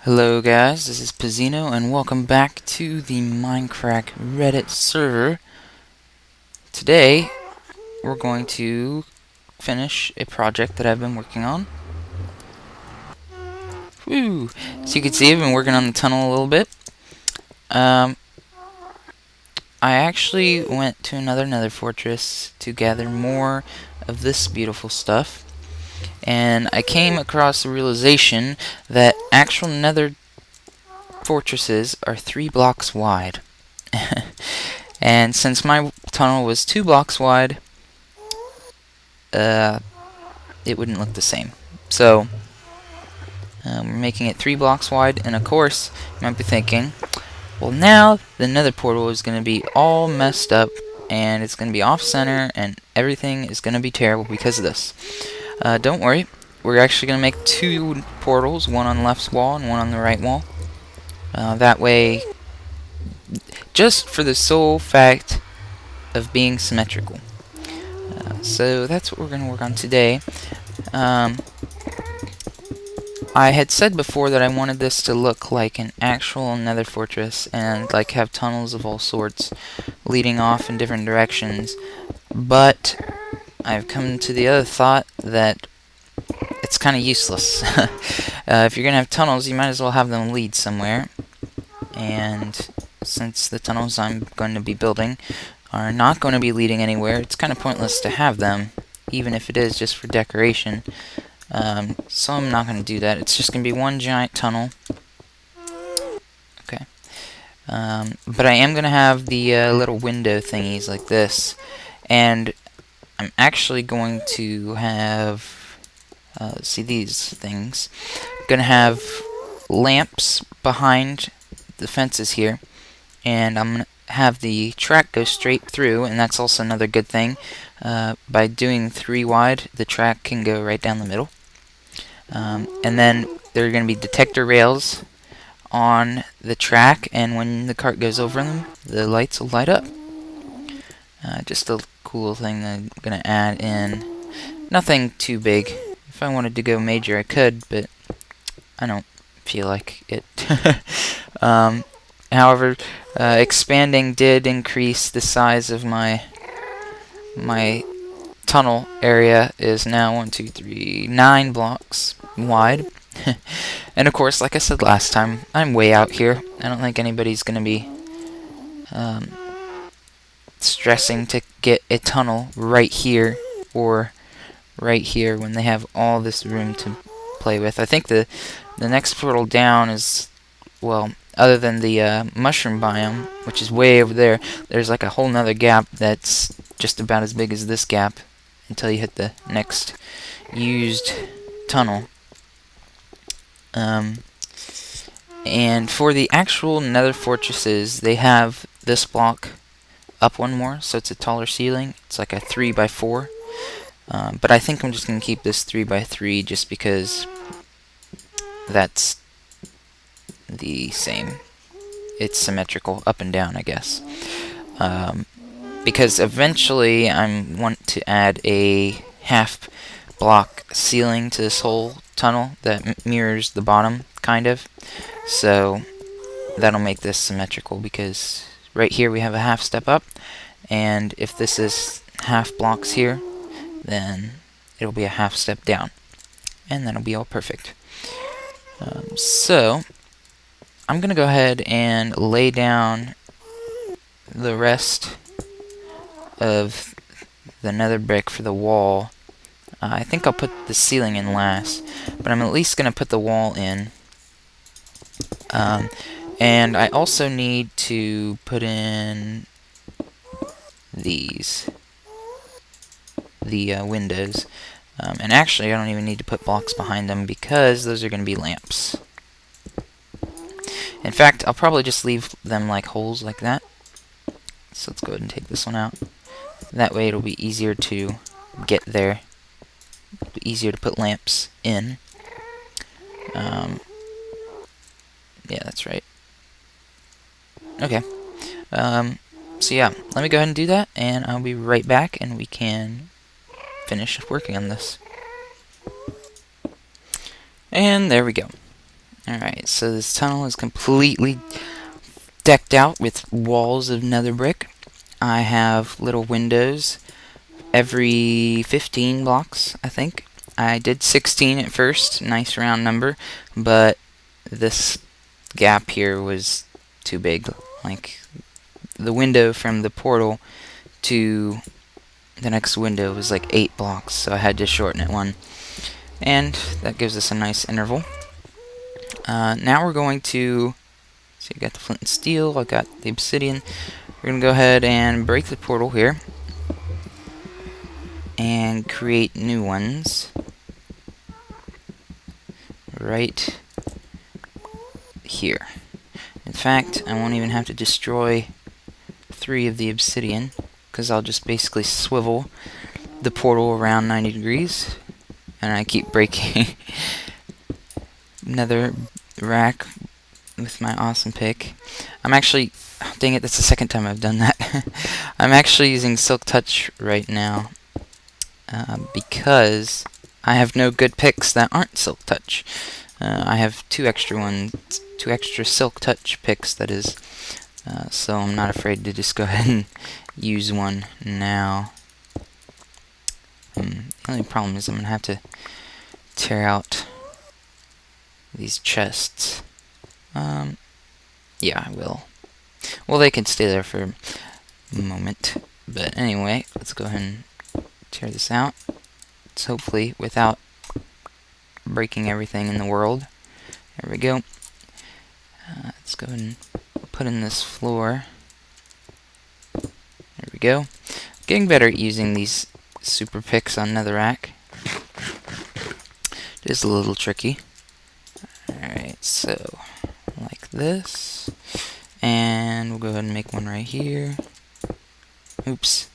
Hello guys, this is Pazeeno and welcome back to the Mindcrack Reddit server. Today we're going to finish a project that I've been working on. Woo! So you can see I've been working on the tunnel a little bit. I actually went to another nether fortress to gather more of this beautiful stuff. And I came across the realization that actual nether fortresses are 3 blocks wide. And since my tunnel was 2 blocks wide, it wouldn't look the same. So, we're making it 3 blocks wide, and of course, you might be thinking, well now, the nether portal is going to be all messed up, and it's going to be off-center, and everything is going to be terrible because of this. Don't worry, we're actually going to make 2 portals, one on the left wall and one on the right wall. That way, just for the sole fact of being symmetrical. So that's what we're going to work on today. I had said before that I wanted this to look like an actual nether fortress and like have tunnels of all sorts leading off in different directions, but I've come to the other thought that it's kind of useless. If you're going to have tunnels, you might as well have them lead somewhere, and since the tunnels I'm going to be building are not going to be leading anywhere, it's kind of pointless to have them, even if it is just for decoration. So I'm not going to do that. It's just going to be one giant tunnel. Okay. But I am going to have the little window thingies like this, and I'm actually going to have, see these things, I'm going to have lamps behind the fences here, and I'm going to have the track go straight through, and that's also another good thing. By doing 3 wide, the track can go right down the middle. And then there are going to be detector rails on the track, and when the cart goes over them, the lights will light up. Just a cool thing that I'm going to add in. Nothing too big. If I wanted to go major, I could, but I don't feel like it. However, expanding did increase the size of my tunnel area. Is now 9 blocks wide. And of course, like I said last time, I'm way out here. I don't think anybody's gonna be stressing to get a tunnel right here or right here when they have all this room to play with. I think the next portal down is, well, other than the mushroom biome, which is way over there, there's like a whole nother gap that's just about as big as this gap until you hit the next used tunnel. And for the actual nether fortresses, they have this block up one more, so it's a taller ceiling. It's like a 3x4. But I think I'm just going to keep this 3x3 just because that's the same. It's symmetrical up and down, I guess. Because eventually I want to add a half block ceiling to this whole tunnel that mirrors the bottom, kind of. So that'll make this symmetrical, because right here we have a half step up, and if this is half blocks here, then it'll be a half step down, and that'll be all perfect. So I'm gonna go ahead and lay down the rest of the nether brick for the wall. I think I'll put the ceiling in last, but I'm at least gonna put the wall in. And I also need to put in these, the windows. And actually, I don't even need to put blocks behind them because those are going to be lamps. In fact, I'll probably just leave them like holes like that. So let's go ahead and take this one out. That way it'll be easier to get there. It'll be easier to put lamps in. Yeah, that's right. Okay. So yeah, let me go ahead and do that, and I'll be right back, and we can finish working on this. And there we go. Alright, so this tunnel is completely decked out with walls of nether brick. I have little windows every 15 blocks, I think. I did 16 at first, nice round number, but this gap here was too big. Like, the window from the portal to the next window was like 8 blocks, so I had to shorten it one. And that gives us a nice interval. Now we're going to, so you got the flint and steel, I got the obsidian. We're going to go ahead and break the portal here and create new ones right here. In fact, I won't even have to destroy 3 of the obsidian, because I'll just basically swivel the portal around 90 degrees, and I keep breaking another rack with my awesome pick. I'm actually, oh, dang it, that's the second time I've done that. I'm actually using Silk Touch right now, because I have no good picks that aren't Silk Touch. I have 2 extra Silk Touch picks, that is, so I'm not afraid to just go ahead and use one now. The only problem is I'm going to have to tear out these chests. Yeah, I will. Well, they can stay there for a moment. But anyway, let's go ahead and tear this out. It's hopefully without breaking everything in the world. There we go. Let's go ahead and put in this floor. There we go. Getting better at using these super picks on netherrack. It is a little tricky. Alright, so like this. And we'll go ahead and make one right here. Oops.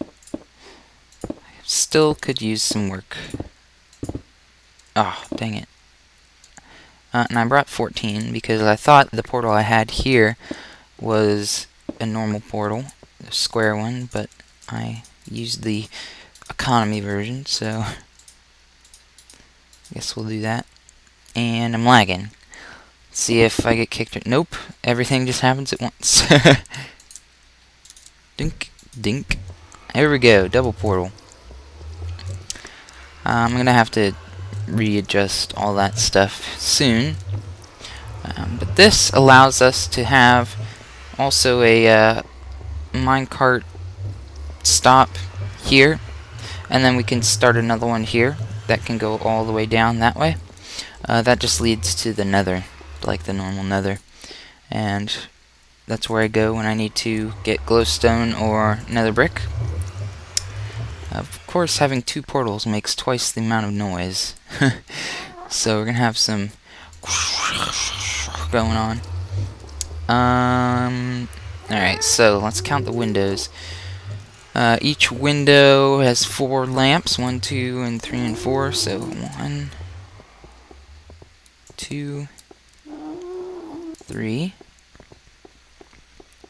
Still could use some work. Oh, dang it. And I brought 14 because I thought the portal I had here was a normal portal, a square one, but I used the economy version, so I guess we'll do that. And I'm lagging. Let's see if I get kicked. Nope, everything just happens at once. Dink, dink. Here we go, double portal. I'm gonna have to readjust all that stuff soon. But this allows us to have also a minecart stop here, and then we can start another one here that can go all the way down that way. That just leads to the nether, like the normal nether, and that's where I go when I need to get glowstone or nether brick. Of course, having 2 portals makes twice the amount of noise. So we're gonna have some going on. Alright, so let's count the windows. Each window has 4 lamps, 1, 2, and 3, and 4. So 1, 2, 3,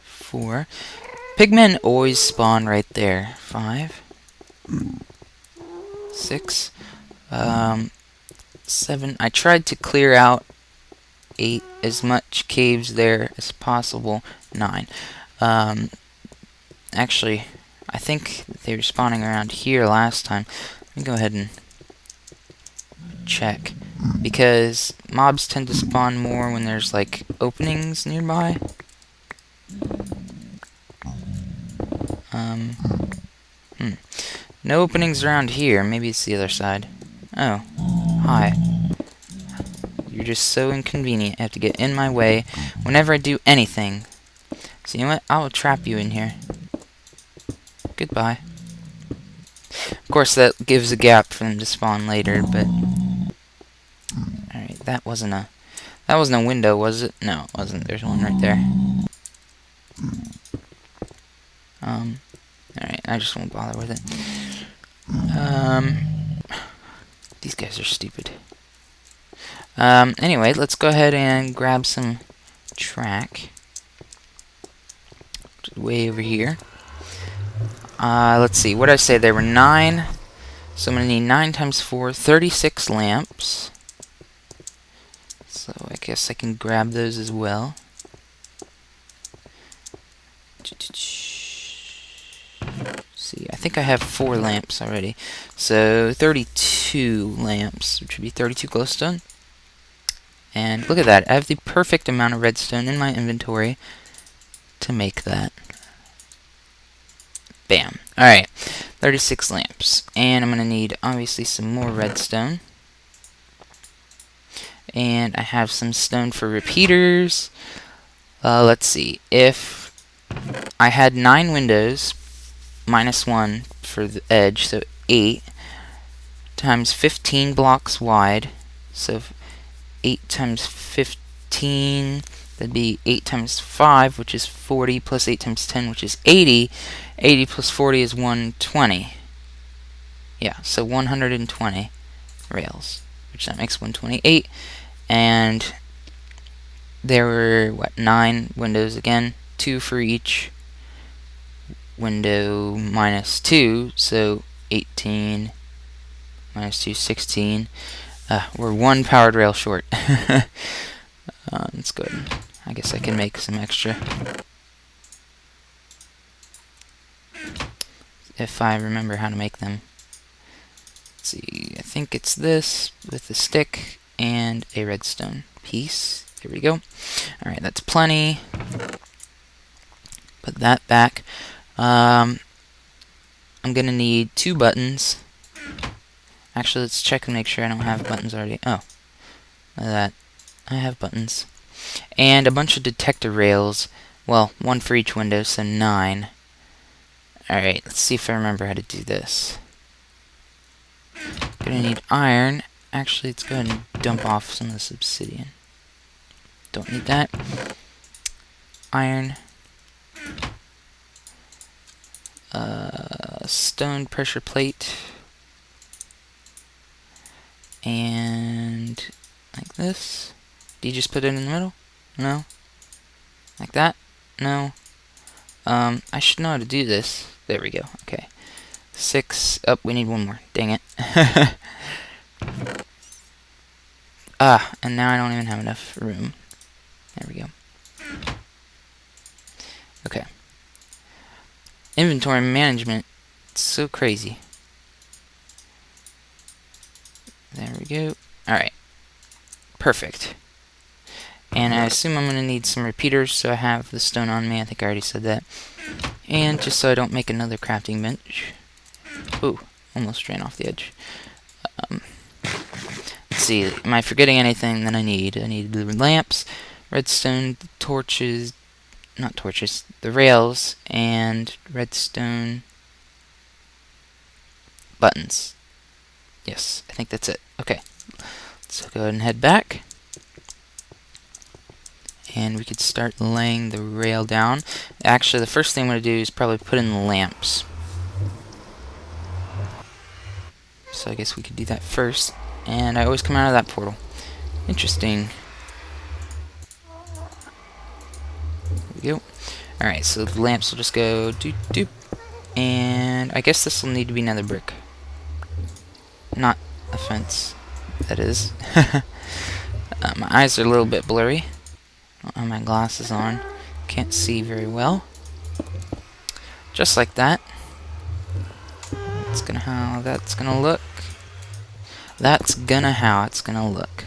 4. Pigmen always spawn right there. 5, 6, 7. I tried to clear out 8, as much caves there as possible. 9. Actually, I think they were spawning around here last time. Let me go ahead and check, because mobs tend to spawn more when there's like openings nearby. No openings around here. Maybe it's the other side. Oh, hi. You're just so inconvenient. I have to get in my way whenever I do anything. So you know what? I will trap you in here. Goodbye. Of course, that gives a gap for them to spawn later, but alright, that wasn't a window, was it? No, it wasn't. There's one right there. Alright, I just won't bother with it. These guys are stupid. Anyway, let's go ahead and grab some track. Way over here. Let's see, what did I say? There were 9. So I'm going to need 9 times 4, 36 lamps. So I guess I can grab those as well. See, I think I have 4 lamps already. So 32 lamps, which would be 32 glowstone. And look at that, I have the perfect amount of redstone in my inventory to make that. Bam. Alright, 36 lamps. And I'm going to need, obviously, some more redstone. And I have some stone for repeaters. Let's see, if I had 9 windows, minus 1 for the edge, so 8 times 15 blocks wide, so 8 times 15, that'd be 8 times 5, which is 40, plus 8 times 10, which is 80. 80 plus 40 is 120. Yeah, so 120 rails, which that makes 128. And there were, what, 9 windows again, 2 for each window minus 2, so 18 minus 2, 16. We're 1 powered rail short. Let's go ahead. I guess I can make some extra. If I remember how to make them. Let's see, I think it's this with the stick and a redstone piece. There we go. Alright, that's plenty. Put that back. I'm gonna need 2 buttons. Actually, let's check and make sure I don't have buttons already. Oh, look at that. I have buttons. And a bunch of detector rails. Well, 1 for each window, so 9. Alright, let's see if I remember how to do this. Gonna need iron. Actually, let's go ahead and dump off some of this obsidian. Don't need that. Iron. Stone pressure plate. And like this. Do you just put it in the middle? No? Like that? No? I should know how to do this. There we go. Okay. 6. Oh, we need 1 more. Dang it. And now I don't even have enough room. There we go. Okay. Inventory management. It's so crazy. There we go. Alright. Perfect. And I assume I'm going to need some repeaters, so I have the stone on me. I think I already said that. And just so I don't make another crafting bench. Ooh, almost ran off the edge. Let's see, am I forgetting anything that I need? I need the lamps, redstone, torches, not torches, the rails, and redstone buttons. Yes, I think that's it. Okay, let's go ahead and head back. And we could start laying the rail down. Actually, the first thing I'm going to do is probably put in the lamps. So I guess we could do that first. And I always come out of that portal. Interesting. There we go. Alright, so the lamps will just go doop doop. And I guess this will need to be another brick. Not a fence, that is. My eyes are a little bit blurry. I don't have my glasses on. Can't see very well. Just like that. That's gonna how that's gonna look. That's gonna how it's gonna look.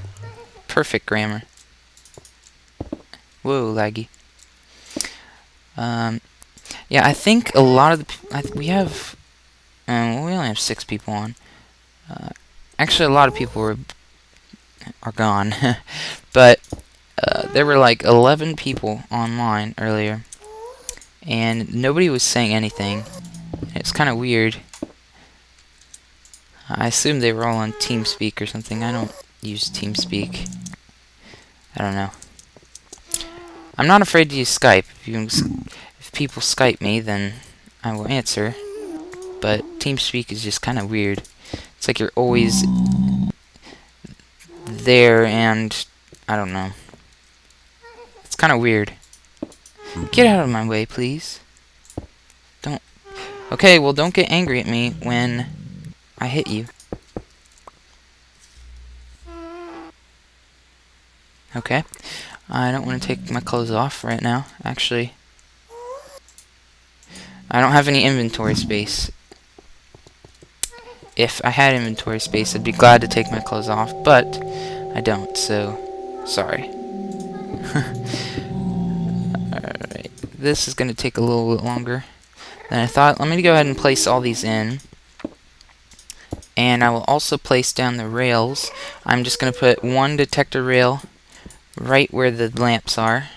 Perfect grammar. Whoa, laggy. Yeah, I think a lot of the we have we only have 6 people on. Actually, a lot of people are gone, but there were like 11 people online earlier, and nobody was saying anything. It's kind of weird. I assume they were all on TeamSpeak or something. I don't use TeamSpeak. I don't know. I'm not afraid to use Skype. If people Skype me, then I will answer. But TeamSpeak is just kind of weird. It's like you're always there, and I don't know. It's kind of weird. Get out of my way, please. Don't. Okay, well, don't get angry at me when I hit you. Okay. I don't want to take my clothes off right now. Actually, I don't have any inventory space. If I had inventory space, I'd be glad to take my clothes off, but I don't, so sorry. Alright, this is going to take a little bit longer than I thought. Let me go ahead and place all these in. And I will also place down the rails. I'm just going to put one detector rail right where the lamps are.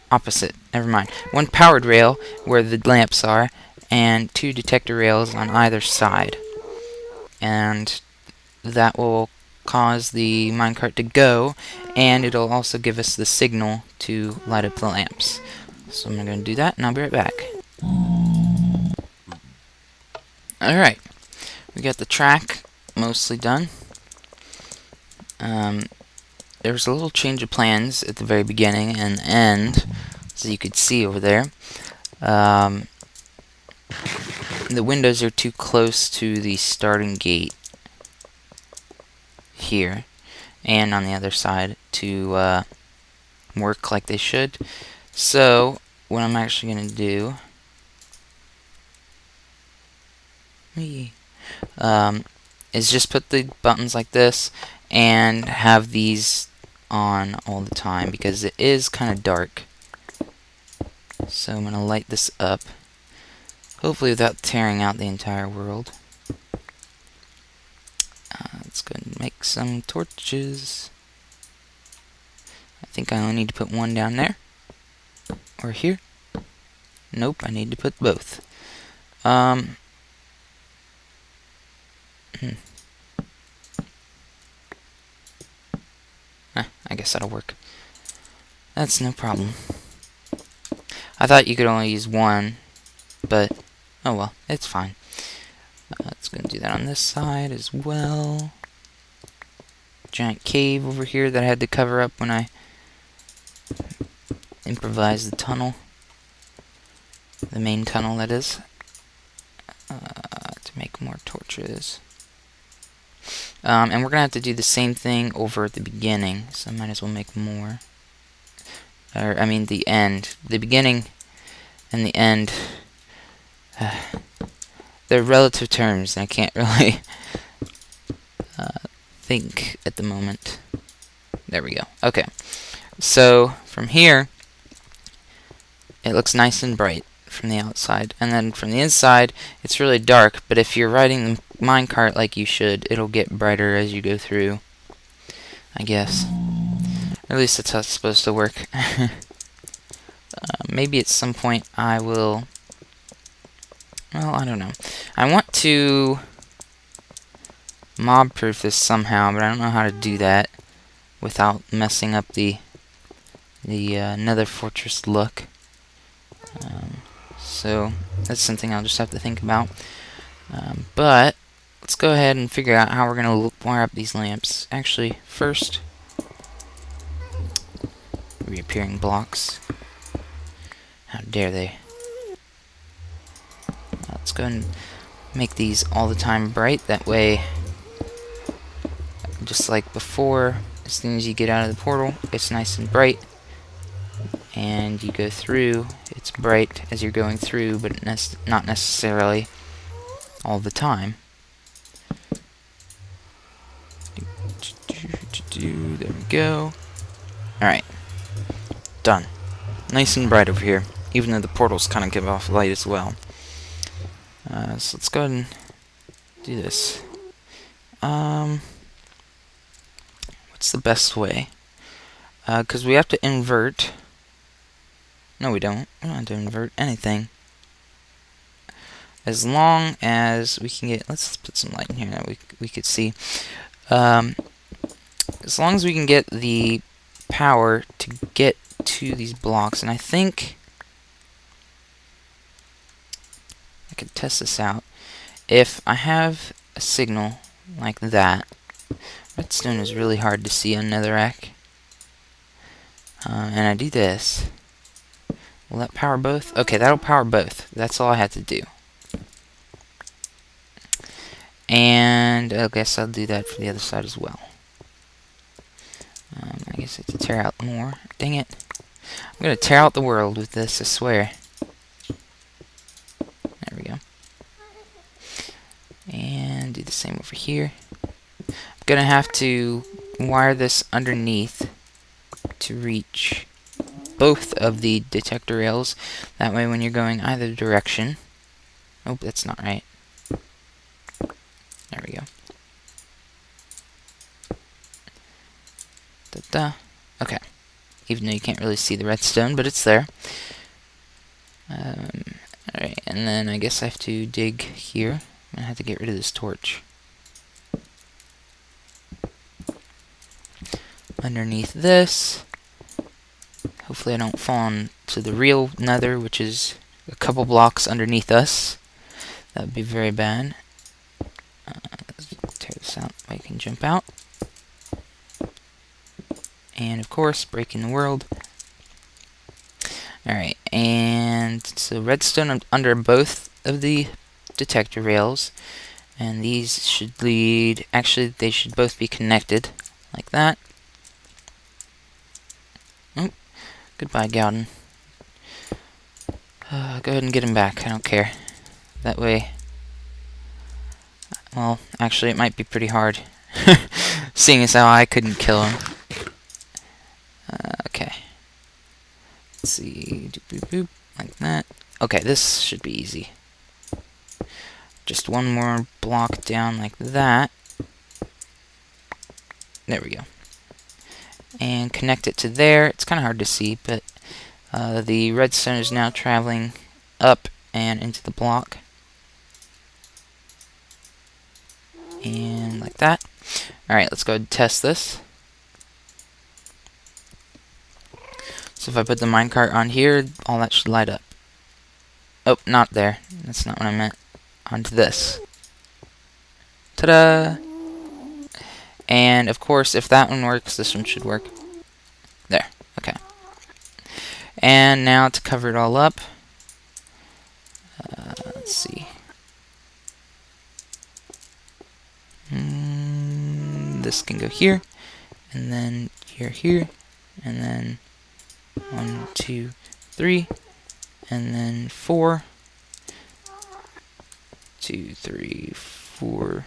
Opposite, never mind. One powered rail where the lamps are, and 2 detector rails on either side. And that will cause the minecart to go, and it'll also give us the signal to light up the lamps. So I'm going to do that, and I'll be right back. Alright, we got the track mostly done. There was a little change of plans at the very beginning and end, as you could see over there. The windows are too close to the starting gate here, and on the other side to work like they should. So what I'm actually going to do is just put the buttons like this and have these on all the time, because it is kind of dark. So I'm going to light this up, hopefully without tearing out the entire world. Let's go ahead and make some torches. I think I only need to put one down there. Or here. Nope, I need to put both. I guess that'll work. That's no problem. I thought you could only use one, but oh well, it's fine. Let's go and do that on this side as well. Giant cave over here that I had to cover up when I improvised the tunnel. The main tunnel, that is. To make more torches. And we're going to have to do the same thing over at the beginning, so I might as well make more. Or, I mean, the end. The beginning and the end, they're relative terms, and I can't really think at the moment. There we go. Okay. So, from here, it looks nice and bright from the outside, and then from the inside, it's really dark, but if you're riding the minecart like you should, it'll get brighter as you go through, I guess. Or at least that's how it's supposed to work. Maybe at some point I will... Well, I don't know. I want to mob-proof this somehow, but I don't know how to do that without messing up the Nether Fortress look. So that's something I'll just have to think about. But let's go ahead and figure out how we're going to wire up these lamps. Actually, first, reappearing blocks. How dare they? Let's go and make these all the time bright. That way, just like before, as soon as you get out of the portal, it's nice and bright. And you go through, it's bright as you're going through, but not necessarily all the time. There we go. Alright. Done. Nice and bright over here, even though the portals kind of give off light as well. So let's go ahead and do this. What's the best way? Because we have to invert. No, we don't. We don't have to invert anything. As long as we can get... Let's put some light in here that we could see. As long as we can get the power to get to these blocks, and I think I could test this out. If I have a signal like that, redstone is really hard to see on netherrack, and I do this, will that power both? Okay, that'll power both. That's all I have to do. And I guess I'll do that for the other side as well. I guess I have to tear out more. Dang it. I'm gonna tear out the world with this, I swear. There we go. And do the same over here. I'm gonna have to wire this underneath to reach both of the detector rails. That way when you're going either direction... Oh, that's not right. There we go. Da-da. Okay. Even though you can't really see the redstone, but it's there. Alright, and then I guess I have to dig here. I'm gonna have to get rid of this torch. Underneath this. Hopefully I don't fall into the real nether, which is a couple blocks underneath us. That would be very bad. Let's tear this out so I can jump out. And of course, breaking the world. Alright, and so redstone under both of the detector rails. And these should lead... Actually, they should both be connected. Like that. Oh, goodbye, Gowden. Go ahead and get him back. I don't care. That way... Well, actually, it might be pretty hard. Seeing as how I couldn't kill him. Okay. Let's see. Doop, boop, boop. Like that. Okay, this should be easy. Just one more block down like that. There we go. And connect it to there. It's kind of hard to see, but the redstone is now traveling up and into the block. And like that. Alright, let's go ahead and test this. So if I put the minecart on here, all that should light up. Oh, not there. That's not what I meant. Onto this. Ta-da! And of course, if that one works, this one should work. There. Okay. And now to cover it all up. Let's see. This can go here, and then here, and then 1, 2, 3, and then 4. 2, 3, 4.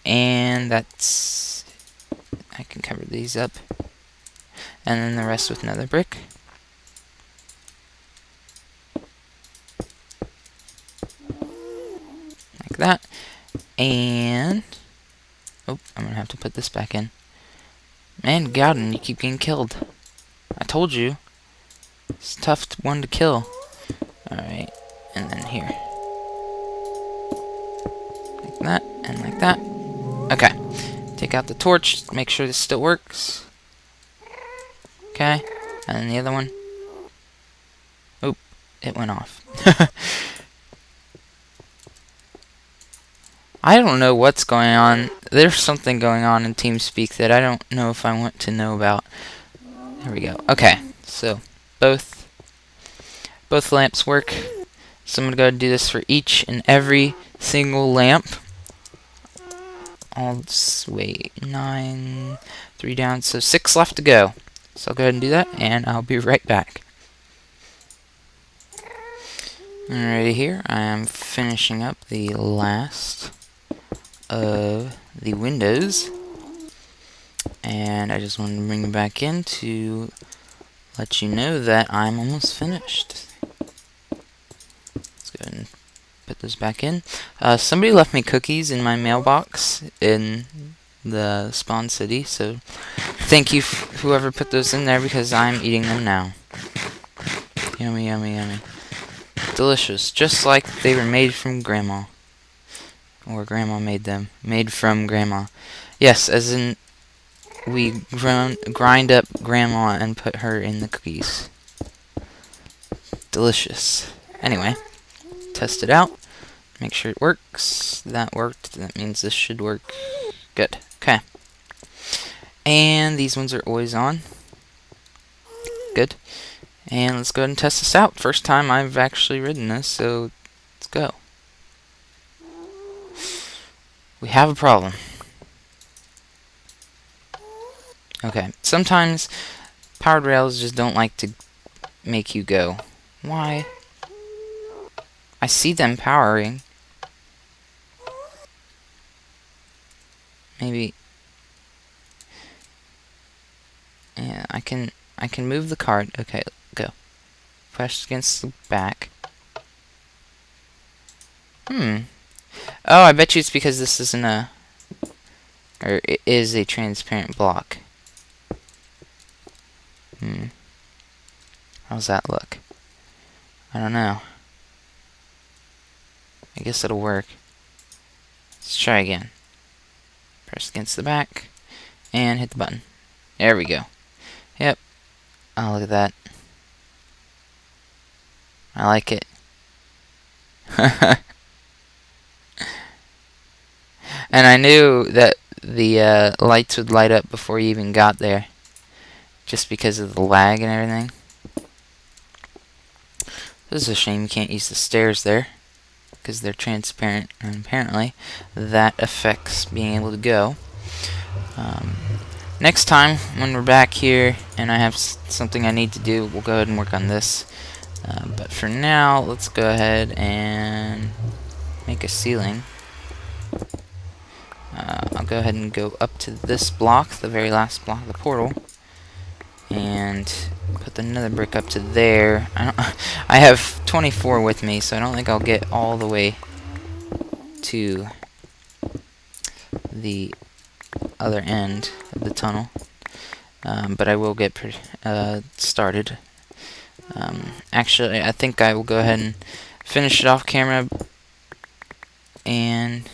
And that's... I can cover these up. And then the rest with another brick. Like that. And... Oh, I'm gonna have to put this back in. Man, Gowden, you keep getting killed. I told you. It's a tough one to kill. Alright, and then here. Like that, and like that. Okay. Take out the torch, make sure this still works. Okay, and then the other one. Oop, it went off. I don't know what's going on. There's something going on in TeamSpeak that I don't know if I want to know about. There we go. Okay, so both lamps work. So I'm going to go ahead and do this for each and every single lamp. Wait, 9, 3 down, so 6 left to go. So I'll go ahead and do that, and I'll be right back. Alrighty, here I am finishing up the last of the windows, and I just wanted to bring it back in to let you know that I'm almost finished. Let's go ahead and put this back in. Somebody left me cookies in my mailbox in the spawn city, so thank you whoever put those in there, because I'm eating them now. Yummy, yummy, yummy. Delicious, just like they were made from Grandma. Or Grandma made them. Made from Grandma. Yes, as in we grind up Grandma and put her in the cookies. Delicious. Anyway, test it out. Make sure it works. That worked. That means this should work. Good. Okay. And these ones are always on. Good. And let's go ahead and test this out. First time I've actually ridden this, so let's go. We have a problem. Okay, sometimes powered rails just don't like to make you go. Why? I see them powering. Maybe. Yeah, I can move the cart. Okay, go. Press against the back. Oh, I bet you it's because this isn't a, or it is a transparent block. How's that look? I don't know. I guess it'll work. Let's try again. Press against the back and hit the button. There we go. Yep. Oh, look at that. I like it. And I knew that the lights would light up before you even got there, just because of the lag and everything. This is a shame you can't use the stairs there, because they're transparent, and apparently that affects being able to go. Next time, when we're back here, and I have something I need to do, we'll go ahead and work on this. But for now, let's go ahead and make a ceiling. I'll go ahead and go up to this block, the very last block of the portal, and put another brick up to there. I have 24 with me, so I don't think I'll get all the way to the other end of the tunnel, but I will get started. Actually, I think I will go ahead and finish it off camera. And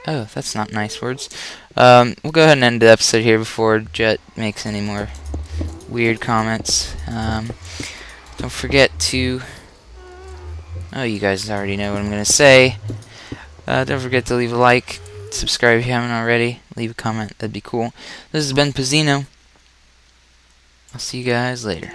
oh, that's not nice words. We'll go ahead and end the episode here before Jet makes any more weird comments. Don't forget to... Oh, you guys already know what I'm going to say. Don't forget to leave a like, subscribe if you haven't already, leave a comment, that'd be cool. This has been Pazeeno. I'll see you guys later.